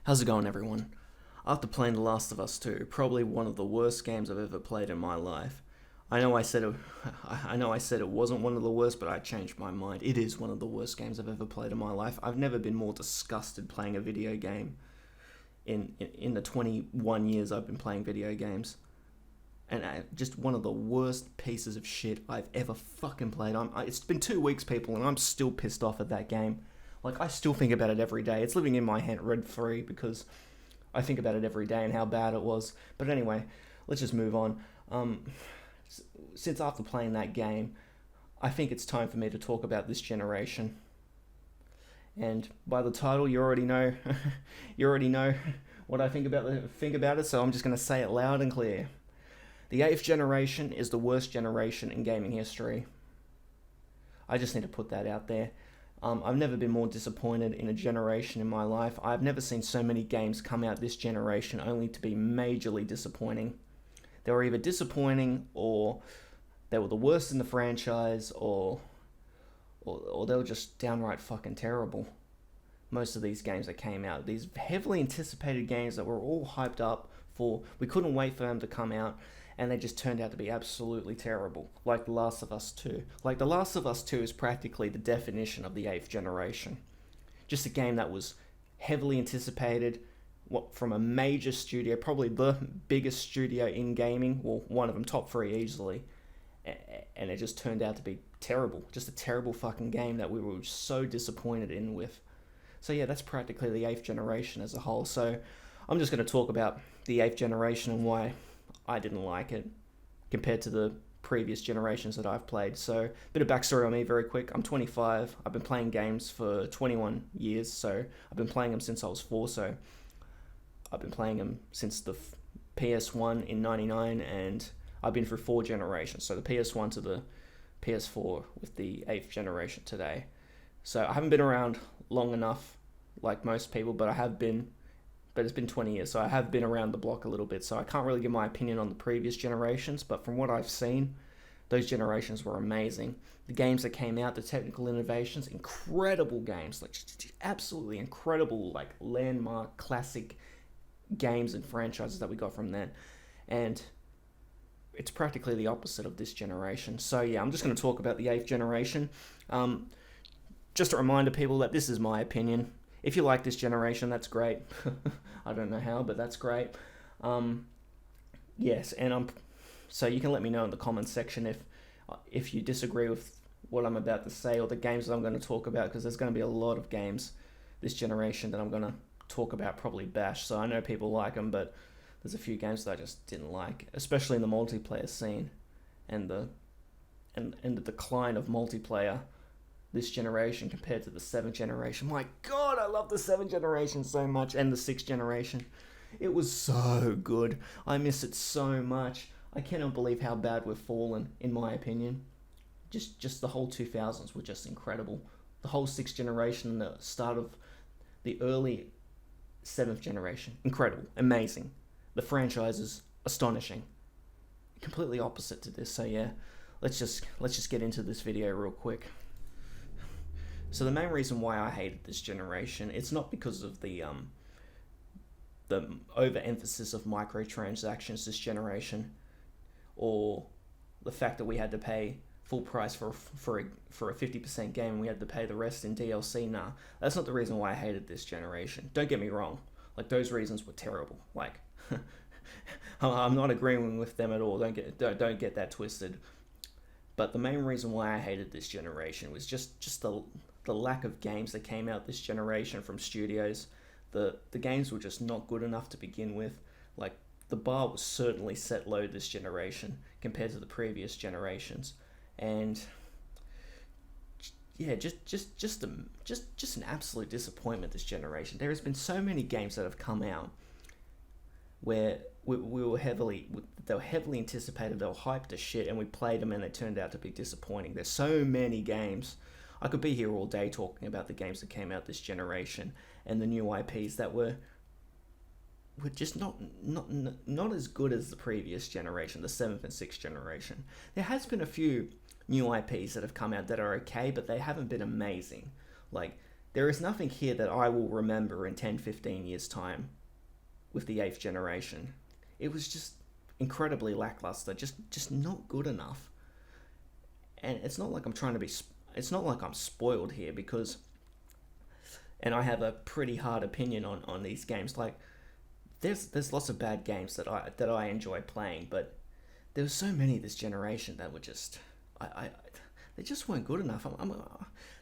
How's it going, everyone? After playing The Last of Us 2, probably one of the worst games I've ever played in my life. I know I said it, I know I said it wasn't one of the worst, but I changed my mind. It is one of the worst games I've ever played in my life. I've never been more disgusted playing a video game in the 21 years I've been playing video games. And just one of the worst pieces of shit I've ever fucking played. It's been 2 weeks, people, and I'm still pissed off at that game. Like, I still think about it every day. It's living in my head rent-free because I think about it every day and how bad it was. But anyway, let's just move on. Since after playing that game, I think it's time for me to talk about this generation. And by the title, you already know, you already know what I think about it. So I'm just going to say it loud and clear. The 8th generation is the worst generation in gaming history. I just need to put that out there. I've never been more disappointed in a generation in my life. I've never seen so many games come out this generation only to be majorly disappointing. They were either disappointing or they were the worst in the franchise or they were just downright fucking terrible. Most of these games that came out, these heavily anticipated games that were all hyped up for, we couldn't wait for them to come out, and they just turned out to be absolutely terrible, like The Last of Us 2. Like, The Last of Us 2 is practically the definition of the 8th generation. Just a game that was heavily anticipated from a major studio, probably the biggest studio in gaming, well, one of them, top 3 easily, and it just turned out to be terrible. Just a terrible fucking game that we were so disappointed in with. So yeah, that's practically the 8th generation as a whole. So I'm just going to talk about the 8th generation and why I didn't like it compared to the previous generations that I've played. So, a bit of backstory on me very quick. I'm 25. I've been playing games for 21 years. So, I've been playing them since I was 4. So, I've been playing them since the PS1 in 99, and I've been through 4 generations. So, the PS1 to the PS4 with the 8th generation today. So, I haven't been around long enough like most people, but it's been 20 years, so I have been around the block a little bit, so I can't really give my opinion on the previous generations, but from what I've seen, those generations were amazing. The games that came out, the technical innovations, incredible games, like absolutely incredible, like landmark, classic games and franchises that we got from then, and it's practically the opposite of this generation. So yeah, I'm just going to talk about the 8th generation. Just a reminder, people, that this is my opinion. If you like this generation, that's great. I don't know how, but that's great. Yes, and so you can let me know in the comments section if you disagree with what I'm about to say or the games that I'm going to talk about, because there's going to be a lot of games this generation that I'm going to talk about, probably bash. So I know people like them, but there's a few games that I just didn't like, especially in the multiplayer scene and the decline of multiplayer this generation compared to the 7th generation. My god, I love the 7th generation so much, and the 6th generation. It was so good. I miss it so much. I cannot believe how bad we've fallen, in my opinion. Just the whole 2000s were just incredible. The whole 6th generation and the start of the early 7th generation. Incredible. Amazing. The franchise is astonishing. Completely opposite to this. So yeah, let's just get into this video real quick. So the main reason why I hated this generation, it's not because of the overemphasis of microtransactions this generation, or the fact that we had to pay full price for a 50% game and we had to pay the rest in DLC. Nah, that's not the reason why I hated this generation. Don't get me wrong, like, those reasons were terrible. Like, I'm not agreeing with them at all. Don't get that twisted. But the main reason why I hated this generation was just the lack of games that came out this generation from studios. The games were just not good enough to begin with. Like, the bar was certainly set low this generation compared to the previous generations. And yeah, just an absolute disappointment this generation. There has been so many games that have come out where they were heavily anticipated, they were hyped as shit, and we played them and they turned out to be disappointing. There's so many games. I could be here all day talking about the games that came out this generation and the new IPs that were just not as good as the previous generation, the 7th and 6th generation. There has been a few new IPs that have come out that are okay, but they haven't been amazing. Like, There is nothing here that I will remember in 10, 15 years' time with the 8th generation. It was just incredibly lackluster, just not good enough. And it's not like it's not like I'm spoiled here, because, and I have a pretty hard opinion on these games. Like, there's lots of bad games that I enjoy playing, but there were so many this generation that were just, they just weren't good enough.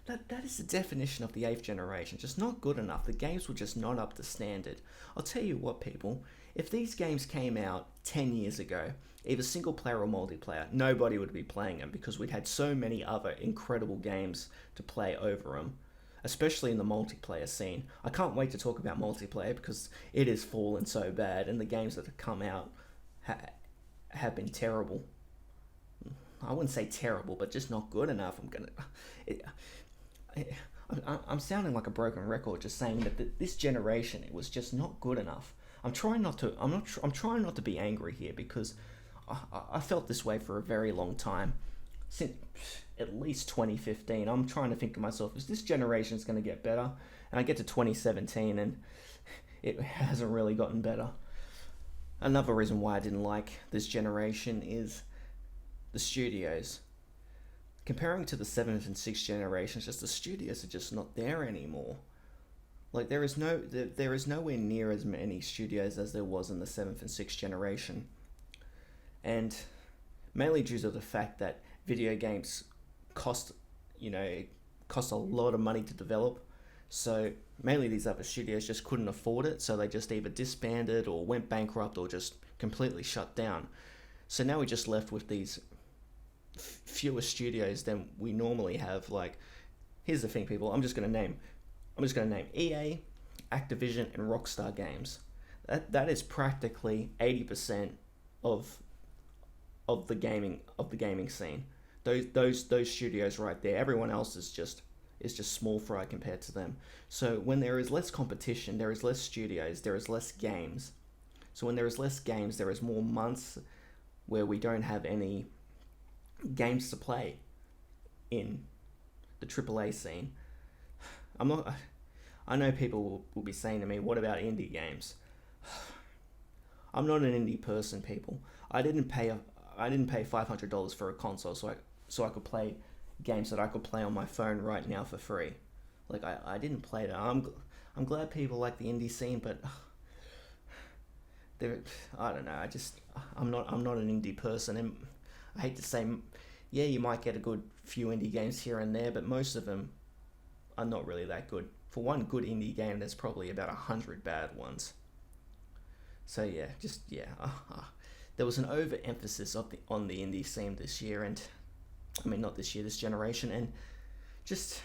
That is the definition of the 8th generation, just not good enough. The games were just not up to standard. I'll tell you what, people, if these games came out 10 years ago, either single player or multiplayer, nobody would be playing them, because we'd had so many other incredible games to play over them, especially in the multiplayer scene. I can't wait to talk about multiplayer, because it has fallen so bad, and the games that have come out have been terrible. I wouldn't say terrible, but just not good enough. I'm sounding like a broken record, just saying that this generation, it was just not good enough. I'm trying not to be angry here, because I felt this way for a very long time, since at least 2015. I'm trying to think to myself, is this generation's going to get better? And I get to 2017 and it hasn't really gotten better. Another reason why I didn't like this generation is the studios. Comparing to the 7th and 6th generations, just the studios are just not there anymore. Like, there is nowhere near as many studios as there was in the 7th and 6th generation. And mainly due to the fact that video games cost a lot of money to develop. So mainly these other studios just couldn't afford it, so they just either disbanded or went bankrupt or just completely shut down. So now we're just left with these fewer studios than we normally have. Like, here's the thing, people. I'm just gonna name EA, Activision, and Rockstar Games. That is practically 80% of the gaming scene. Those studios right there. Everyone else is just small fry compared to them. So when there is less competition, there is less studios, there is less games. So when there is less games, there is more months where we don't have any games to play in the AAA scene. I know people will be saying to me, what about indie games? I'm not an indie person, people. I didn't pay $500 for a console so I could play games that I could play on my phone right now for free. Like, I didn't play that. I'm glad people like the indie scene, but I don't know. I'm not an indie person, and I hate to say, yeah, you might get a good few indie games here and there, but most of them are not really that good. For one good indie game, there's probably about 100 bad ones. So yeah, there was an overemphasis on the indie scene this year, and I mean, not this year, this generation, and just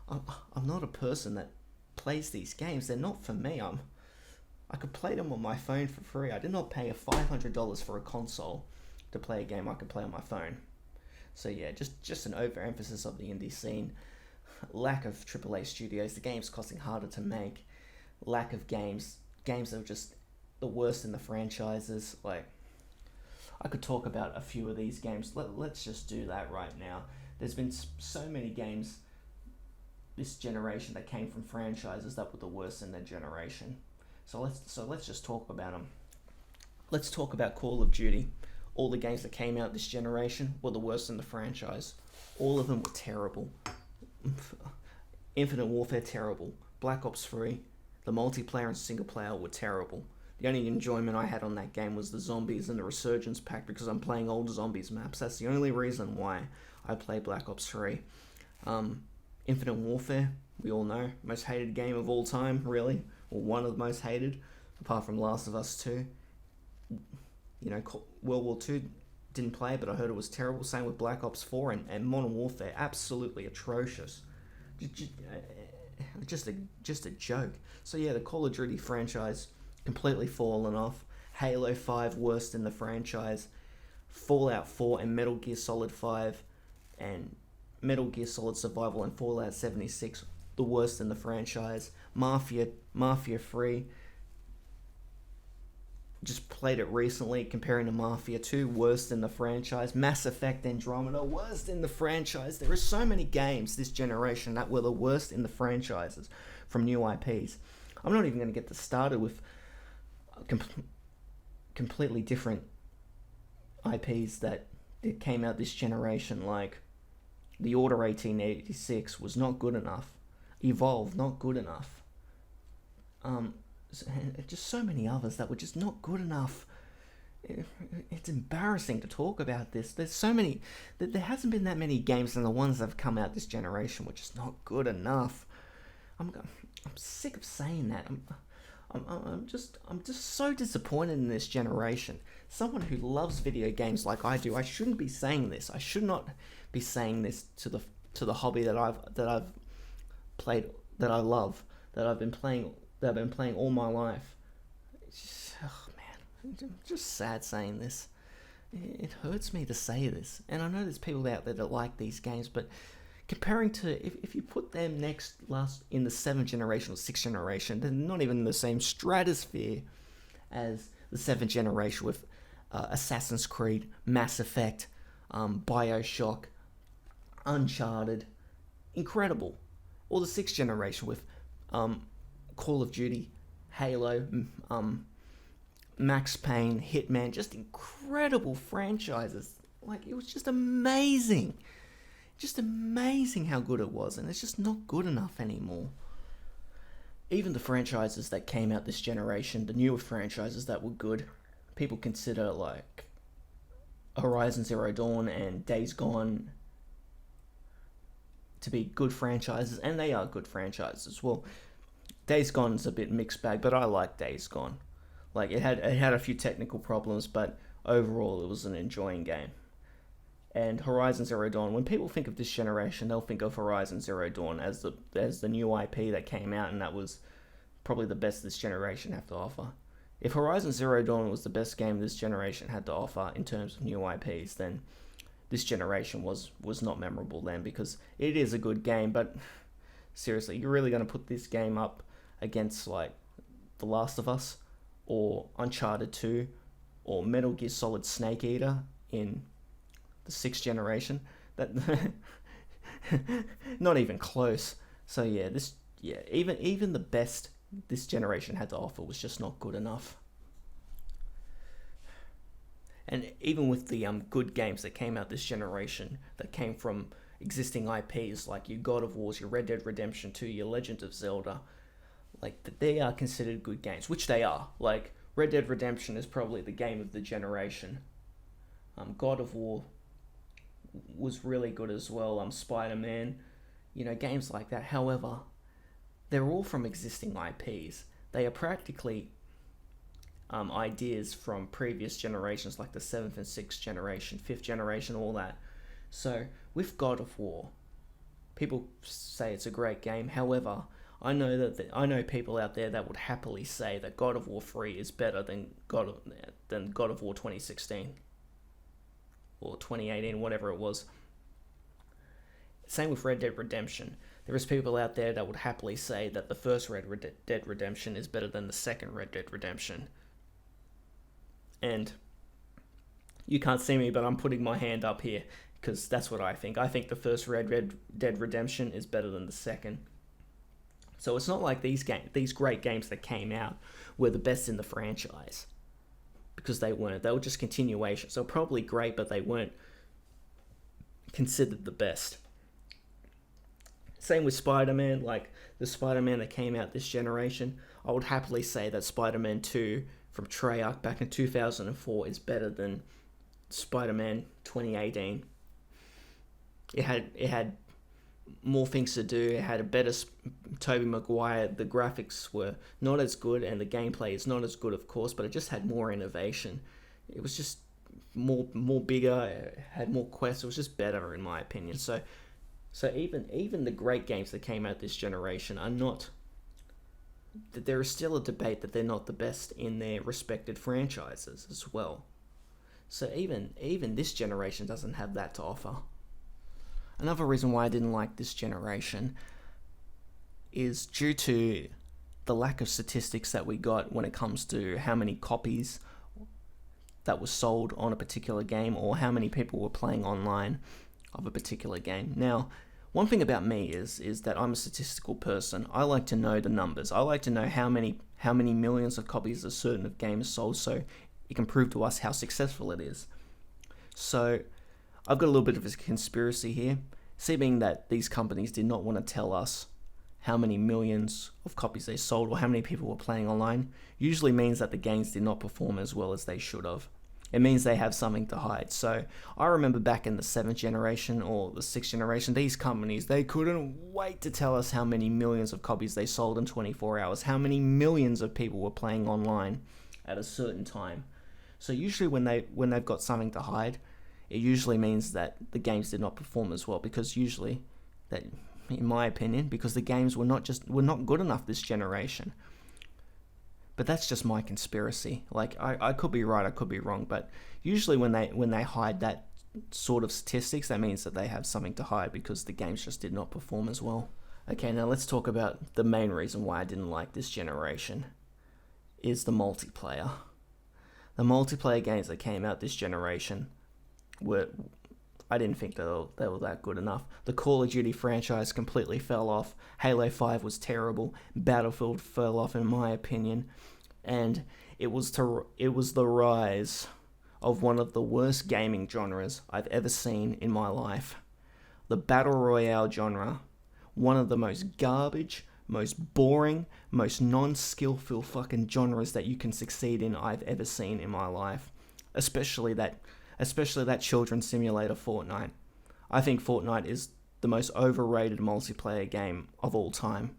I'm not a person that plays these games. They're not for me. I could play them on my phone for free. I did not pay $500 for a console to play a game I could play on my phone. So yeah, just an overemphasis of the indie scene, lack of AAA studios, the games costing harder to make, lack of games that are just the worst in the franchises. Like, I could talk about a few of these games. Let's just do that right now. There's been so many games this generation that came from franchises that were the worst in their generation. So let's just talk about them. Let's talk about Call of Duty. All the games that came out this generation were the worst in the franchise. All of them were terrible. Infinite Warfare, terrible. Black Ops 3, the multiplayer and single player were terrible. The only enjoyment I had on that game was the zombies and the Resurgence pack, because I'm playing old zombies maps. That's the only reason why I play Black Ops 3. Infinite Warfare, we all know, most hated game of all time, really. Or one of the most hated, apart from Last of Us 2. You know, World War 2, didn't play it, but I heard it was terrible. Same with Black Ops 4 and Modern Warfare, absolutely atrocious. Just a joke. So yeah, the Call of Duty franchise completely fallen off. Halo 5, worst in the franchise. Fallout 4 and Metal Gear Solid 5 and Metal Gear Solid Survival and Fallout 76, the worst in the franchise. Mafia 3, just played it recently, comparing to Mafia 2, worst in the franchise. Mass Effect Andromeda, worst in the franchise. There are so many games this generation that were the worst in the franchises from new IPs. I'm not even going to get started with completely different IPs that came out this generation, like The Order 1886 was not good enough. Evolve, not good enough. Just so many others that were just not good enough. It's embarrassing to talk about this. There's so many. There hasn't been that many games, and the ones that have come out this generation were just not good enough. I'm sick of saying that. I'm just so disappointed in this generation. Someone who loves video games like I do, I shouldn't be saying this. I should not be saying this to the hobby that I've played, that I love, that I've been playing all my life. It's just, oh man, I'm just sad saying this. It hurts me to say this, and I know there's people out there that like these games, but comparing to, if you put them last in the 7th generation or 6th generation, they're not even in the same stratosphere as the 7th generation with Assassin's Creed, Mass Effect, Bioshock, Uncharted, incredible. Or the 6th generation with Call of Duty, Halo, Max Payne, Hitman, just incredible franchises. Like, it was just amazing. Just amazing how good it was, and it's just not good enough anymore. Even the franchises that came out this generation, the newer franchises that were good, people consider like Horizon Zero Dawn and Days Gone to be good franchises, and they are good franchises. Well, Days Gone's a bit mixed bag, but I like Days Gone. Like, it had a few technical problems, but overall it was an enjoying game. And Horizon Zero Dawn, when people think of this generation, they'll think of Horizon Zero Dawn as the new IP that came out, and that was probably the best this generation had to offer. If Horizon Zero Dawn was the best game this generation had to offer in terms of new IPs, then this generation was not memorable then, because it is a good game, but seriously, you're really going to put this game up against like The Last of Us or Uncharted 2 or Metal Gear Solid Snake Eater in the 6th generation? That not even close. So even the best this generation had to offer was just not good enough. And even with the good games that came out this generation, that came from existing IPs like your God of Wars, your Red Dead Redemption 2, your Legend of Zelda, like they are considered good games, which they are. Like, Red Dead Redemption is probably the game of the generation. God of War was really good as well. Spider-Man, games like that. However, they're all from existing IPs. They are practically ideas from previous generations, like the 7th and 6th generation, 5th generation, all that. So with God of War, people say it's a great game. However, I know people out there that would happily say that God of War 3 is better than God of War 2016 or 2018, whatever it was. Same with Red Dead Redemption. There is people out there that would happily say that the first Red Dead Redemption is better than the second Red Dead Redemption. And you can't see me, but I'm putting my hand up here because that's what I think. I think the first Red Dead Redemption is better than the second. So it's not like these great games that came out were the best in the franchise, because they weren't. They were just continuations. They were probably great, but they weren't considered the best. Same with Spider-Man. Like, the Spider-Man that came out this generation, I would happily say that Spider-Man 2 from Treyarch back in 2004 is better than Spider-Man 2018. It had more things to do. It had a better Tobey Maguire. The graphics were not as good, and the gameplay is not as good, of course, but it just had more innovation. It was just more bigger. It had more quests. It was just better, in my opinion. So even the great games that came out this generation are not. There is still a debate that they're not the best in their respected franchises as well. So even this generation doesn't have that to offer. Another reason why I didn't like this generation is due to the lack of statistics that we got when it comes to how many copies that was sold on a particular game, or how many people were playing online of a particular game. Now, one thing about me is that I'm a statistical person. I like to know the numbers. I like to know how many millions of copies a certain game is sold, so it can prove to us how successful it is. So I've got a little bit of a conspiracy here, seeing that these companies did not want to tell us how many millions of copies they sold or how many people were playing online. Usually means that the games did not perform as well as they should have. It means they have something to hide. So I remember back in the 7th generation or the 6th generation, these companies, they couldn't wait to tell us how many millions of copies they sold in 24 hours, how many millions of people were playing online at a certain time. So usually when they've got something to hide, it usually means that the games did not perform as well, because usually, that, in my opinion, because the games were not good enough this generation. But that's just my conspiracy. Like, I could be right, I could be wrong, but usually when they hide that sort of statistics, that means that they have something to hide, because the games just did not perform as well. Okay, now let's talk about the main reason why I didn't like this generation, is the multiplayer. The multiplayer games that came out this generation I didn't think they were that good enough. The Call of Duty franchise completely fell off. Halo 5 was terrible. Battlefield fell off, in my opinion. And it was the rise of one of the worst gaming genres I've ever seen in my life. The Battle Royale genre. One of the most garbage, most boring, most non-skillful fucking genres that you can succeed in I've ever seen in my life. Especially that children's simulator, Fortnite. I think Fortnite is the most overrated multiplayer game of all time.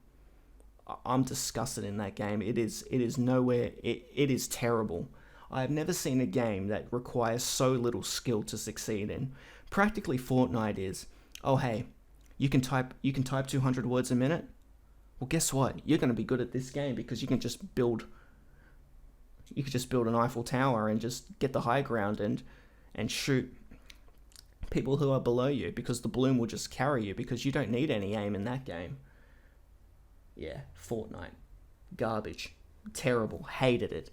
I'm disgusted in that game. It is nowhere. It is terrible. I have never seen a game that requires so little skill to succeed in. Practically, Fortnite is, oh hey, you can type 200 words a minute. Well, guess what? You're going to be good at this game, because you can just build an Eiffel Tower and just get the high ground and shoot people who are below you, because the bloom will just carry you, because you don't need any aim in that game. Yeah, Fortnite. Garbage. Terrible. Hated it.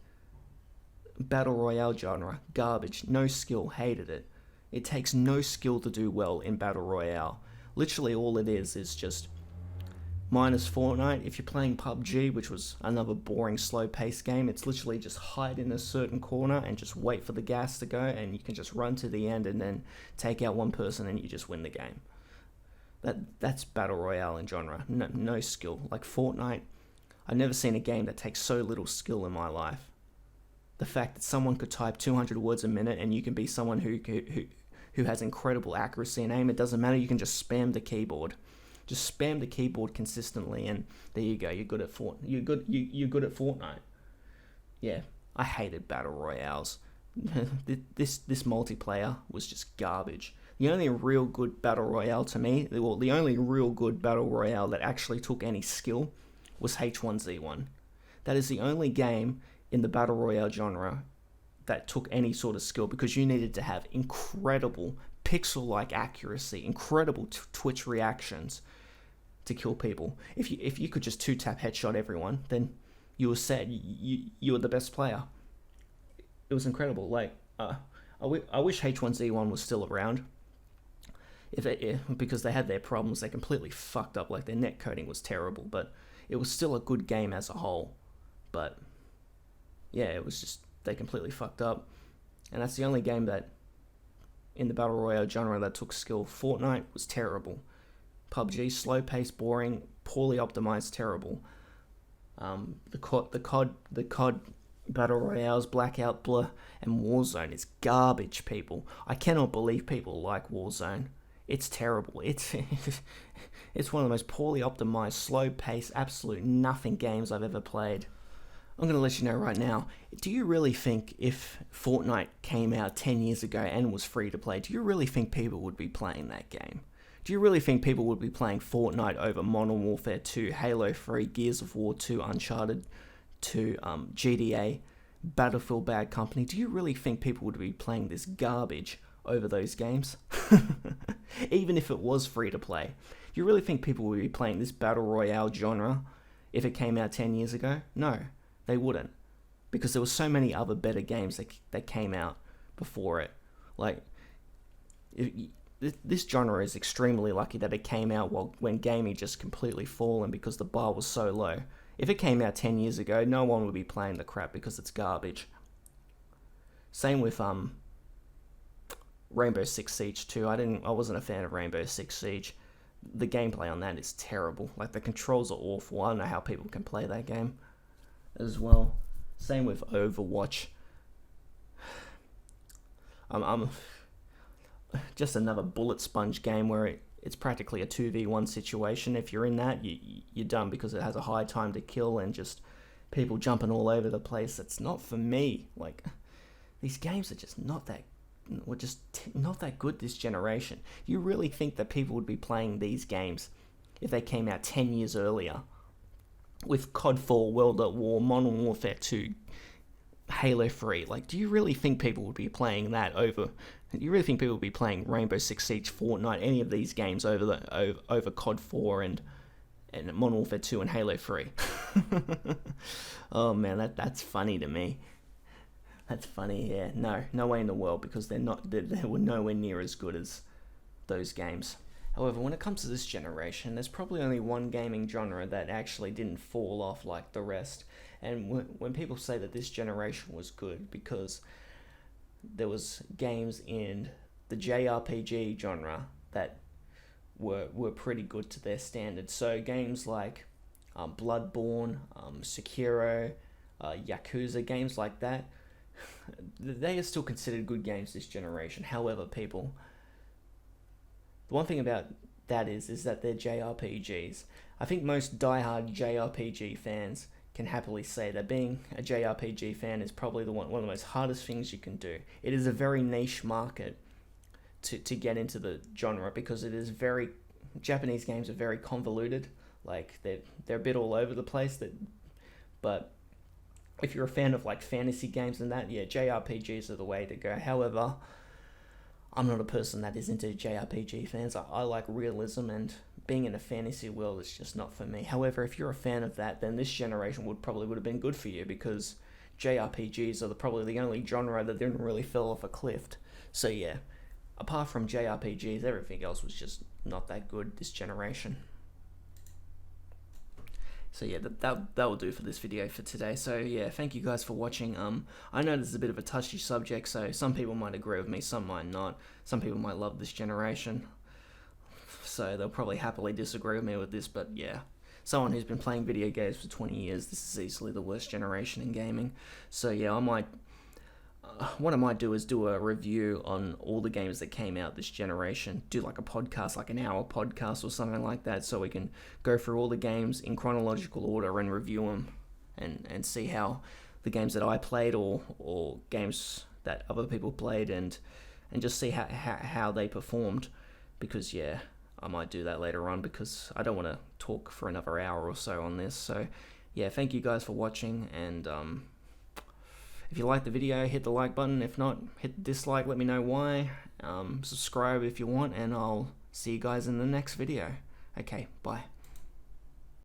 Battle Royale genre. Garbage. No skill. Hated it. It takes no skill to do well in Battle Royale. Literally all it is just, minus Fortnite, if you're playing PUBG, which was another boring, slow-paced game, it's literally just hide in a certain corner and just wait for the gas to go, and you can just run to the end and then take out one person and you just win the game. That's Battle Royale in genre. No skill. Like Fortnite, I've never seen a game that takes so little skill in my life. The fact that someone could type 200 words a minute and you can be someone who has incredible accuracy and aim, it doesn't matter, you can just spam the keyboard. Just spam the keyboard consistently, and there you go. You're good at You're good at Fortnite. Yeah, I hated battle royales. This multiplayer was just garbage. The only real good battle royale to me, well, the only real good battle royale that actually took any skill was H1Z1. That is the only game in the battle royale genre that took any sort of skill, because you needed to have incredible pixel-like accuracy, incredible twitch reactions to kill people. If you could just two-tap headshot everyone, then you were set. You were the best player. It was incredible. Like, I wish H1Z1 was still around. Because they had their problems, they completely fucked up. Like, their net coding was terrible, but it was still a good game as a whole. But yeah, it was just, they completely fucked up, and that's the only game that in the battle royale genre that took skill. Fortnite was terrible. PUBG, slow-paced, boring, poorly optimized, terrible. The COD battle royales, Blackout, Blur, and Warzone is garbage, people. I cannot believe people like Warzone. It's terrible. It's one of the most poorly optimized, slow-paced, absolute nothing games I've ever played. I'm going to let you know right now, do you really think if Fortnite came out 10 years ago and was free to play, do you really think people would be playing that game? Do you really think people would be playing Fortnite over Modern Warfare 2, Halo 3, Gears of War 2, Uncharted 2, GTA, Battlefield Bad Company? Do you really think people would be playing this garbage over those games? Even if it was free to play. Do you really think people would be playing this Battle Royale genre if it came out 10 years ago? No. They wouldn't, because there were so many other better games that came out before it. Like, this genre is extremely lucky that it came out when gaming just completely fallen because the bar was so low. If it came out 10 years ago, no one would be playing the crap because it's garbage. Same with Rainbow Six Siege 2. I wasn't a fan of Rainbow Six Siege. The gameplay on that is terrible. Like, the controls are awful. I don't know how people can play that game as well. Same with Overwatch. I'm just another bullet sponge game where it's practically a 2v1 situation. If you're in that, you're done because it has a high time to kill and just people jumping all over the place. It's not for me. Like, these games are just not that good this generation. You really think that people would be playing these games if they came out 10 years earlier? With COD 4, World at War, Modern Warfare 2, Halo 3. Like, do you really think people would be playing that over... Do you really think people would be playing Rainbow Six Siege, Fortnite, any of these games over COD 4 and Modern Warfare 2 and Halo 3? Oh man, that's funny to me. That's funny, yeah. No way in the world, because they were nowhere near as good as those games. However, when it comes to this generation, there's probably only one gaming genre that actually didn't fall off like the rest. And when people say that this generation was good, because there was games in the JRPG genre that were pretty good to their standards. So games like Bloodborne, Sekiro, Yakuza, games like that, they are still considered good games this generation. However, people, the one thing about that is that they're JRPGs. I think most diehard JRPG fans can happily say that being a JRPG fan is probably one of the most hardest things you can do. It is a very niche market to get into the genre, because Japanese games are very convoluted. Like, they're a bit all over the place. But if you're a fan of like fantasy games and that, yeah, JRPGs are the way to go. However, I'm not a person that is into JRPG fans. I like realism, and being in a fantasy world is just not for me. However, if you're a fan of that, then this generation would have been good for you, because JRPGs are probably the only genre that didn't really fall off a cliff. So yeah, apart from JRPGs, everything else was just not that good this generation. So yeah, that will do for this video for today. So yeah, thank you guys for watching. I know this is a bit of a touchy subject, so some people might agree with me, some might not. Some people might love this generation, so they'll probably happily disagree with me with this, but yeah. Someone who's been playing video games for 20 years, this is easily the worst generation in gaming. So yeah, what I might do is do a review on all the games that came out this generation. Do like a podcast, like an hour podcast or something like that, so we can go through all the games in chronological order and review them and see how the games that I played or games that other people played and just see how they performed. Because yeah, I might do that later on, because I don't want to talk for another hour or so on this. So yeah, thank you guys for watching, and if you like the video, hit the like button. If not, hit the dislike, let me know why. Subscribe if you want, and I'll see you guys in the next video. Okay, bye.